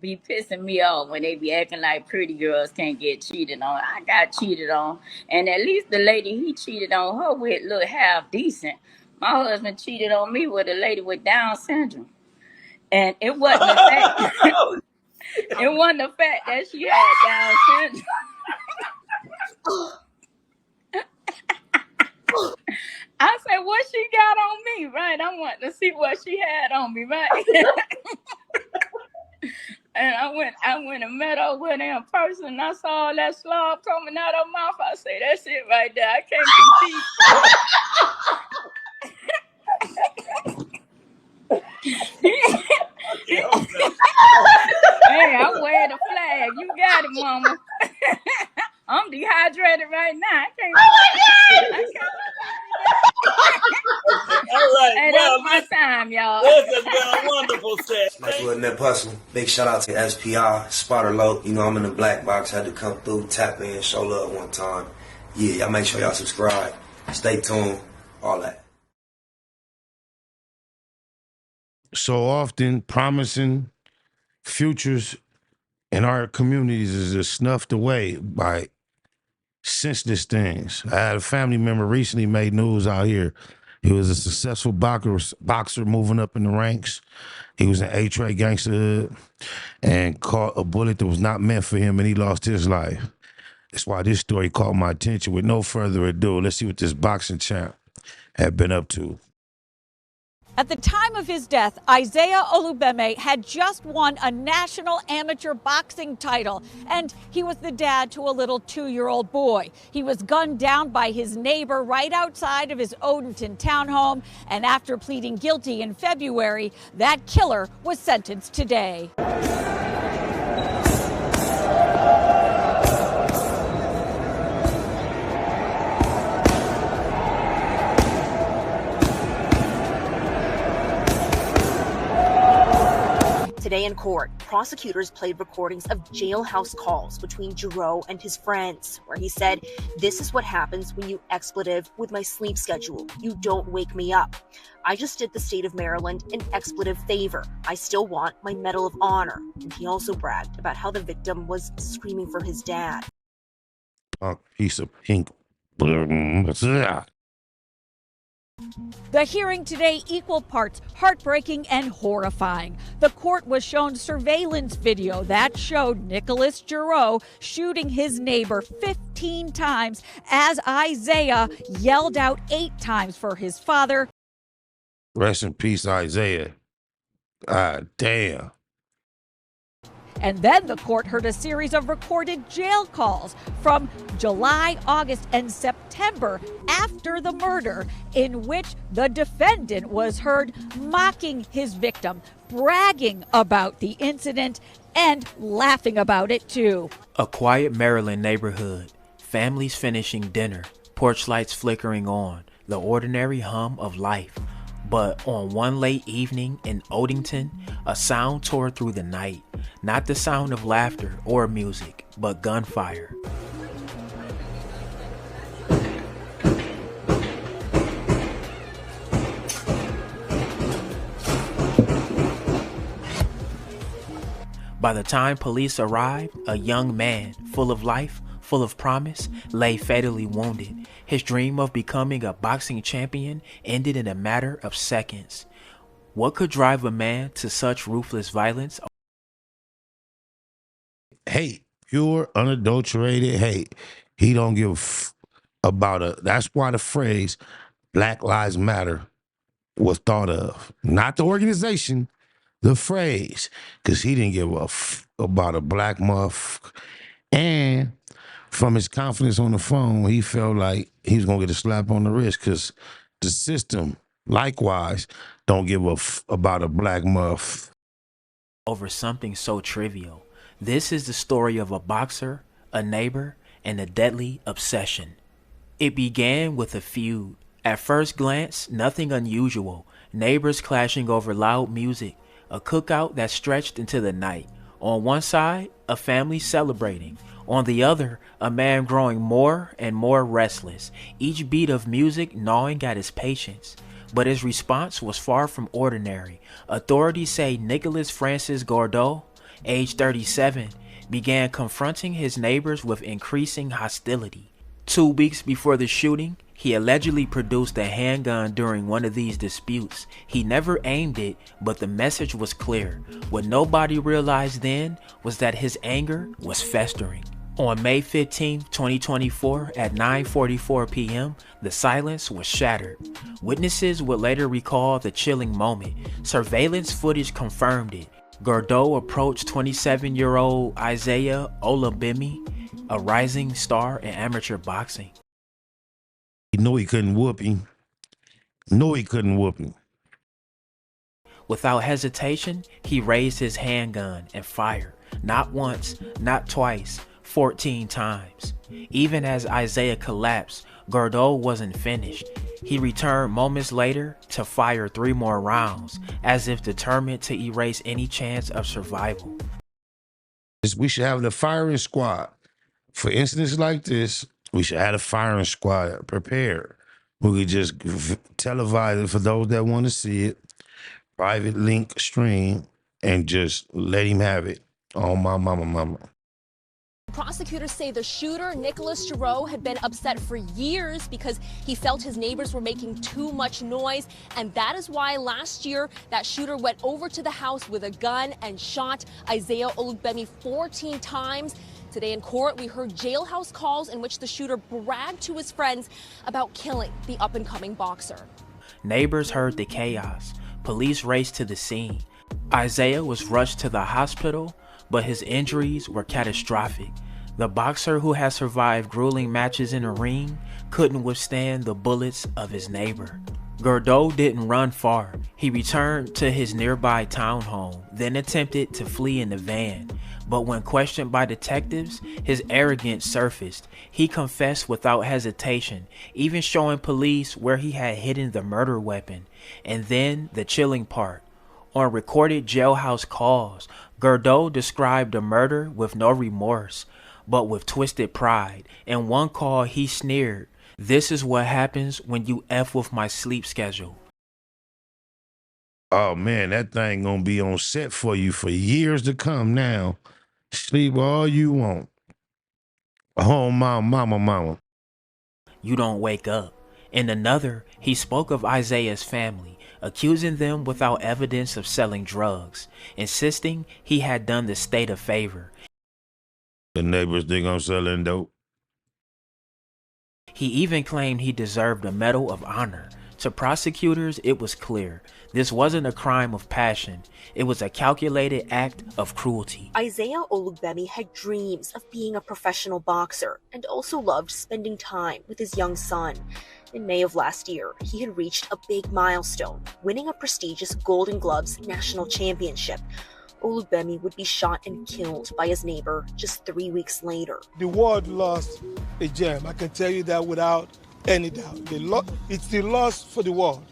be pissing me off when they be acting like pretty girls can't get cheated on. I got cheated on, and at least the lady he cheated on her with look half decent. My husband cheated on me with a lady with Down syndrome, and it wasn't the fact. It wasn't the fact that she had Down syndrome. I said, what she got on me, right? I want to see what she had on me, right? And I went and met her with her in person, and I saw all that slob coming out of her mouth. I say, that's it right there. I can't compete. Hey, I'm wearing a flag. You got it, mama. I'm dehydrated right now. I can't. All right. Hey, well, that's my time, y'all. This has been a wonderful set. Nice little nip hustle. Big shout out to SPR, Spotter Low. You know, I'm in the black box. Had to come through, tap in, show love one time. Yeah, y'all make sure y'all subscribe. Stay tuned. All that. So often, promising futures in our communities is just snuffed away by senseless things. I had a family member recently made news out here. He was a successful boxer moving up in the ranks. He was an A-Tray gangster hood and caught a bullet that was not meant for him, and he lost his life. That's why this story caught my attention. With no further ado, let's see what this boxing champ had been up to. At the time of his death, Isaiah Olubeme had just won a national amateur boxing title, and he was the dad to a little 2-year-old boy. He was gunned down by his neighbor right outside of his Odenton townhome, and after pleading guilty in February, that killer was sentenced today. Today in court, prosecutors played recordings of jailhouse calls between Giroux and his friends, where he said, "This is what happens when you expletive with my sleep schedule. You don't wake me up. I just did the state of Maryland an expletive favor. I still want my Medal of Honor." And he also bragged about how the victim was screaming for his dad. Punk piece of pink. The hearing today equal parts heartbreaking and horrifying. The court was shown surveillance video that showed Nicholas Giroux shooting his neighbor 15 times as Isaiah yelled out 8 times for his father. Rest in peace, Isaiah. God damn. And then the court heard a series of recorded jail calls from July, August, and September after the murder, in which the defendant was heard mocking his victim, bragging about the incident, and laughing about it too. A quiet Maryland neighborhood, families finishing dinner, porch lights flickering on, the ordinary hum of life. But on one late evening in Odenton, a sound tore through the night. Not the sound of laughter or music, but gunfire. By the time police arrived, a young man, full of life, full of promise, lay fatally wounded. His dream of becoming a boxing champion ended in a matter of seconds. What could drive a man to such ruthless violence? Hate, pure, unadulterated hate. He don't give about a. That's why the phrase Black Lives Matter was thought of. Not the organization, the phrase. Because he didn't give a about a black muff. And from his confidence on the phone, he felt like he was going to get a slap on the wrist because the system, likewise, don't give a about a black muff. Over something so trivial. This is the story of a boxer, a neighbor, and a deadly obsession. It began with a feud. At first glance, nothing unusual. Neighbors clashing over loud music, a cookout that stretched into the night. On one side, a family celebrating. On the other, a man growing more and more restless, each beat of music gnawing at his patience. But his response was far from ordinary. Authorities say Nicholas Francis Gordeau age 37, began confronting his neighbors with increasing hostility. 2 weeks before the shooting, he allegedly produced a handgun during one of these disputes. He never aimed it, but the message was clear. What nobody realized then was that his anger was festering. On May 15, 2024, at 9:44 p.m., the silence was shattered. Witnesses would later recall the chilling moment. Surveillance footage confirmed it. Gordeau approached 27-year-old Isaiah Olubemi, a rising star in amateur boxing. He knew he couldn't whoop him. Without hesitation, he raised his handgun and fired. Not once, not twice, 14 times. Even as Isaiah collapsed, Gordeau wasn't finished. He returned moments later to fire 3 more rounds, as if determined to erase any chance of survival. We should have the firing squad. For incidents like this, we should have a firing squad prepared. We could just televise it for those that want to see it, private link stream, and just let him have it. Oh, my mama. Prosecutors say the shooter, Nicholas Giroux, had been upset for years because he felt his neighbors were making too much noise. And that is why last year that shooter went over to the house with a gun and shot Isaiah Olubemi 14 times. Today in court, we heard jailhouse calls in which the shooter bragged to his friends about killing the up-and-coming boxer. Neighbors heard the chaos. Police raced to the scene. Isaiah was rushed to the hospital, but his injuries were catastrophic. The boxer, who had survived grueling matches in a ring, couldn't withstand the bullets of his neighbor. Gordeau didn't run far. He returned to his nearby townhome, then attempted to flee in the van. But when questioned by detectives, his arrogance surfaced. He confessed without hesitation, even showing police where he had hidden the murder weapon. And then the chilling part. On recorded jailhouse calls, Gordeau described the murder with no remorse, but with twisted pride. In one call, he sneered, "This is what happens when you F with my sleep schedule." Oh, man, that thing gonna be on set for you for years to come now. Sleep all you want. Oh, my mama. You don't wake up. In another, he spoke of Isaiah's family, accusing them without evidence of selling drugs, insisting he had done the state a favor. The neighbors think I'm selling dope. He even claimed he deserved a Medal of Honor. To prosecutors, it was clear this wasn't a crime of passion. It was a calculated act of cruelty. Isaiah Olubemi had dreams of being a professional boxer and also loved spending time with his young son. In May of last year, he had reached a big milestone, winning a prestigious Golden Gloves national championship. Olubemi would be shot and killed by his neighbor just 3 weeks later. The world lost a gem. I can tell you that without any doubt. It's the loss for the world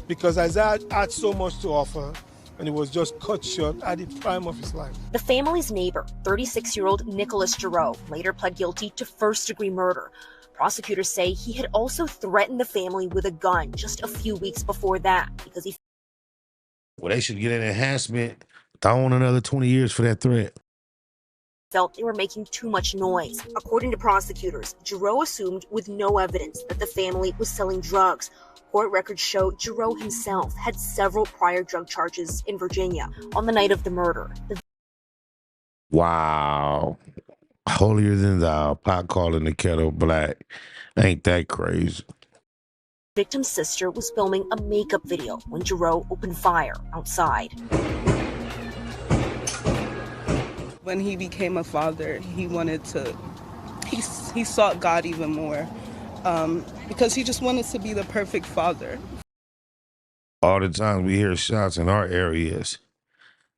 because Isaiah had so much to offer and he was just cut short at the prime of his life. The family's neighbor, 36-year-old Nicholas Giroux, later pled guilty to first-degree murder. Prosecutors say he had also threatened the family with a gun just a few weeks before that because he They should get an enhancement, throw on another 20 years for that threat. Felt they were making too much noise. According to prosecutors, Giroux assumed with no evidence that the family was selling drugs. Court records show Giroux himself had several prior drug charges in Virginia on the night of the murder. Wow. Holier than thou, pot calling the kettle black. Ain't that crazy? The victim's sister was filming a makeup video when Giroux opened fire outside. When he became a father, he sought God even more because he just wanted to be the perfect father. All the times we hear shots in our areas.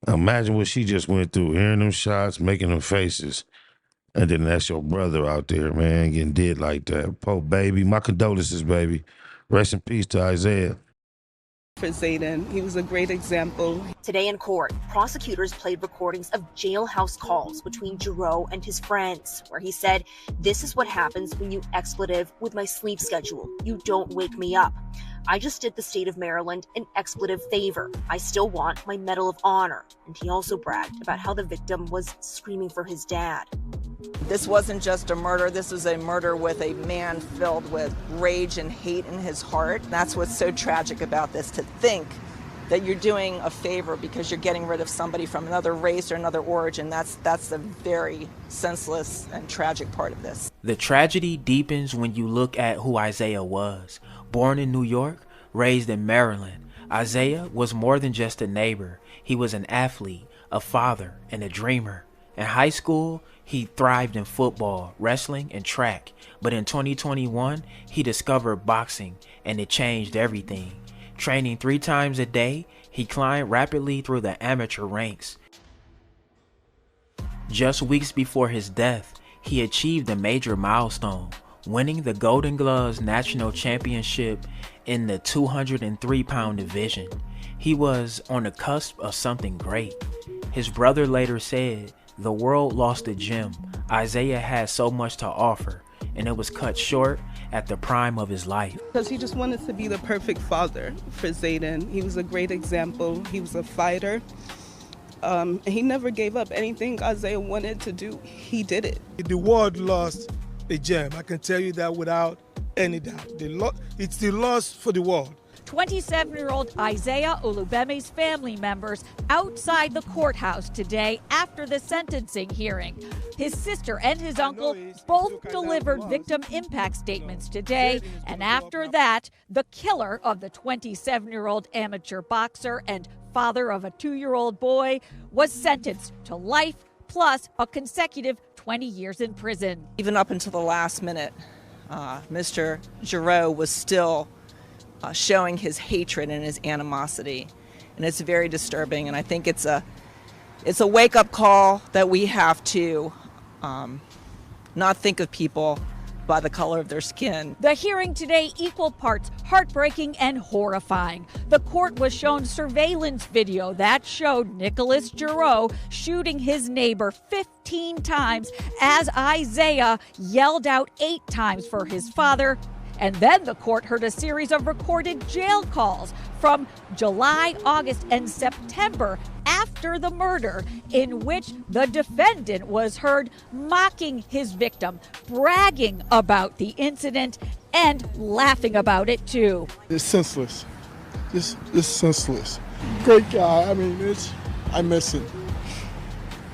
Imagine what she just went through, hearing them shots, making them faces. And then that's your brother out there, man, getting dead like that. Poor baby. My condolences, baby. Rest in peace to Isaiah. For Zayden, he was a great example. Today in court, prosecutors played recordings of jailhouse calls between Giroux and his friends, where he said, "This is what happens when you expletive with my sleep schedule. You don't wake me up." I just did the state of Maryland an expletive favor. I still want my Medal of Honor. And he also bragged about how the victim was screaming for his dad. This wasn't just a murder. This was a murder with a man filled with rage and hate in his heart. That's what's so tragic about this, to think that you're doing a favor because you're getting rid of somebody from another race or another origin. That's the very senseless and tragic part of this. The tragedy deepens when you look at who Isaiah was. Born in New York, raised in Maryland, Isaiah was more than just a neighbor. He was an athlete, a father, and a dreamer. In high school, he thrived in football, wrestling, and track. But in 2021, he discovered boxing, and it changed everything. Training 3 times a day, he climbed rapidly through the amateur ranks. Just weeks before his death, he achieved a major milestone, winning the Golden Gloves National Championship in the 203-pound division. He was on the cusp of something great. His brother later said, "The world lost a gem. Isaiah had so much to offer, and it was cut short at the prime of his life." Because he just wanted to be the perfect father for Zayden. He was a great example. He was a fighter. He never gave up. Anything Isaiah wanted to do, he did it. The world lost a gem. I can tell you that without any doubt. It's the loss for the world. 27-year-old Isaiah Olubeme's family members outside the courthouse today after the sentencing hearing. His sister and his uncle both delivered victim impact statements today, and after that, the killer of the 27-year-old amateur boxer and father of a 2-year-old boy was sentenced to life plus a consecutive 20 years in prison. Even up until the last minute, Mr. Giroux was still showing his hatred and his animosity, and it's very disturbing. And I think it's a wake-up call that we have to not think of people by the color of their skin. The hearing today equal parts heartbreaking and horrifying. The court was shown surveillance video that showed Nicholas Giroux shooting his neighbor 15 times as Isaiah yelled out 8 times for his father. And then the court heard a series of recorded jail calls from July, August, and September after the murder, in which the defendant was heard mocking his victim, bragging about the incident, and laughing about it too. It's senseless. It's senseless. Great guy. I mean, I miss him.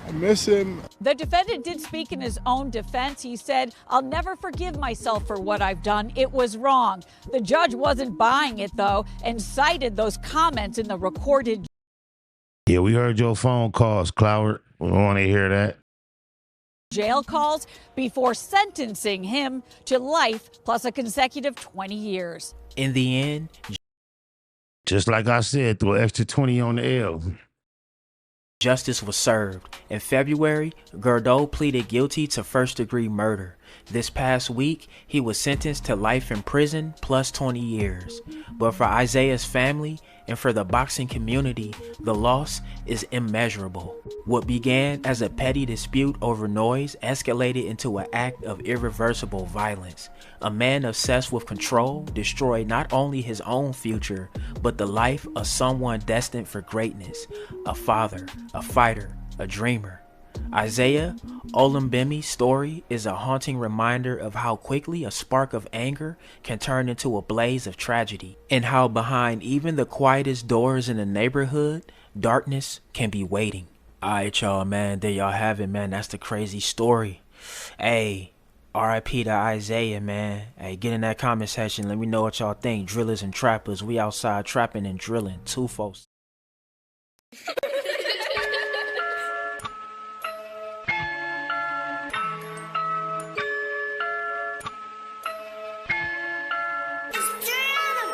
I miss him. The defendant did speak in his own defense. He said, "I'll never forgive myself for what I've done. It was wrong." The judge wasn't buying it, though, and cited those comments in the recorded. Yeah, we heard your phone calls, Cloward. We want to hear that. Jail calls before sentencing him to life plus a consecutive 20 years. In the end, just like I said, throw extra 20 on the L. Justice was served. In February, Giroux pleaded guilty to first-degree murder. This past week, he was sentenced to life in prison plus 20 years. But for Isaiah's family and for the boxing community, the loss is immeasurable. What began as a petty dispute over noise escalated into an act of irreversible violence. A man obsessed with control destroyed not only his own future, but the life of someone destined for greatness. A father, a fighter, a dreamer. Isaiah Olubeme's story is a haunting reminder of how quickly a spark of anger can turn into a blaze of tragedy, and how behind even the quietest doors in the neighborhood, darkness can be waiting. Alright, y'all, man, there y'all have it, man. That's the crazy story. Hey, RIP to Isaiah, man. Hey, get in that comment section. Let me know what y'all think. Drillers and trappers, we outside trapping and drilling. 2 folks.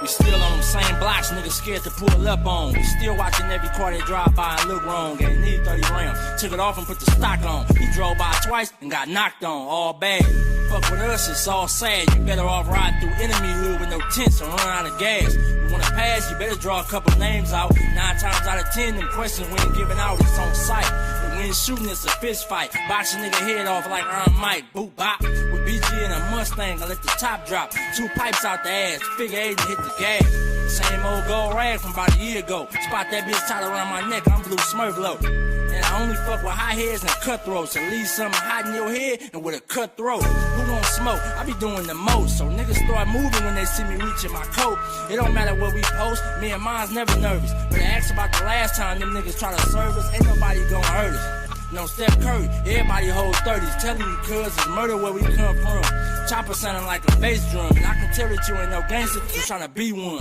We still on them same blocks, niggas scared to pull up on. We still watching every car they drive by and look wrong. Gave me 30 rounds, took it off and put the stock on. He drove by twice and got knocked on, all bad. Fuck with us, it's all sad. You better off riding through enemy hood with no tents and run out of gas. You wanna pass, you better draw a couple names out. 9 times out of 10, them questions we ain't giving out, it's on sight. When we ain't shooting, it's a fist fight. Box a nigga head off like Iron Mike, boot bop. With BG in a Mustang, I let the top drop. 2 pipes out the ass, figure 8 and hit the gas. Same old gold rag from about a year ago. Spot that bitch tied around my neck, I'm blue Smurf low. And I only fuck with high heads and cutthroats. At least something hot in your head and with a cutthroat. Who gon' smoke? I be doing the most. So niggas start moving when they see me reaching my coat. It don't matter what we post, me and mine's never nervous. But I asked about the last time them niggas try to serve us, ain't nobody gon' hurt us. No Steph Curry, everybody hold 30s. Telling you cuz it's murder where we come from. Chopper sounding like a bass drum. And I can tell that you ain't no gangster, you tryna be one.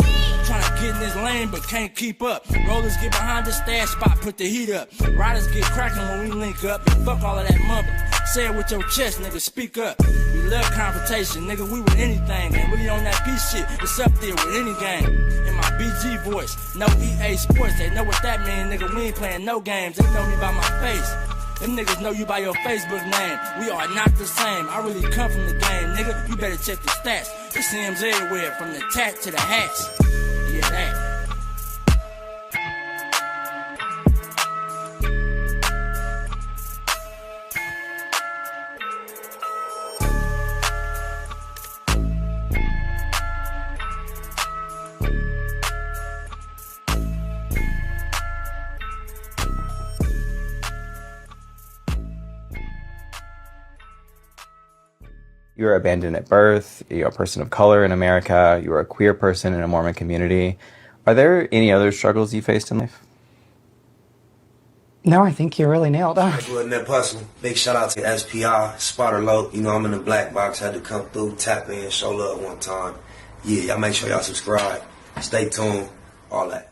Tryna get in this lane but can't keep up. Rollers get behind the stash spot, put the heat up. Riders get cracking when we link up. And fuck all of that mumbling. Say it with your chest, nigga, speak up. We love confrontation, nigga, we with anything. And really on that beat shit, it's up there with any game. In my BG voice, no EA Sports, they know what that mean, nigga, we ain't playing no games. They know me by my face. Them niggas know you by your Facebook name. We are not the same. I really come from the game, nigga. You better check the stats. It seems everywhere, from the tat to the hats. Yeah, that. You were abandoned at birth, you're a person of color in America, you were a queer person in a Mormon community. Are there any other struggles you faced in life? No, I think you really nailed it. It wasn't that possible. Big shout out to SPI, Spotter Low. You know, I'm in the black box, had to come through, tap in, show love one time. Yeah, y'all make sure y'all subscribe. Stay tuned, all that.